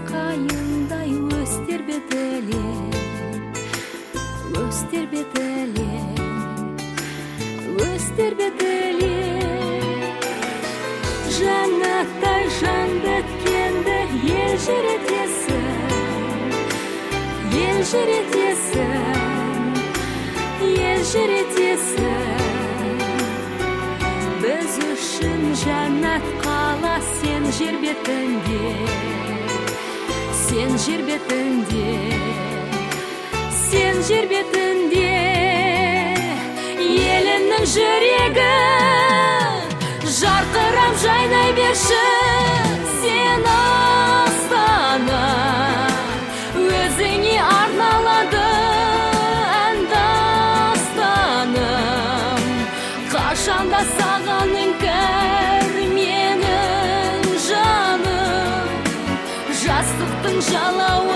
қайыңдай өстербет эле, өстербет эле, өстербет эле. Жаннаттай жан біткенді ел жүретесің, ел жүретесің, ел жүретесің. Біз үшін жаннат қала сен жер бетінде, сен жер бетінде, сен жер бетінде. Елімнің жүрегі жарқырап жайнай берші, сен астана өзіңе арналады ән дастаным. Қашанда саған іңкәр менің жаным, жастықтың жалауы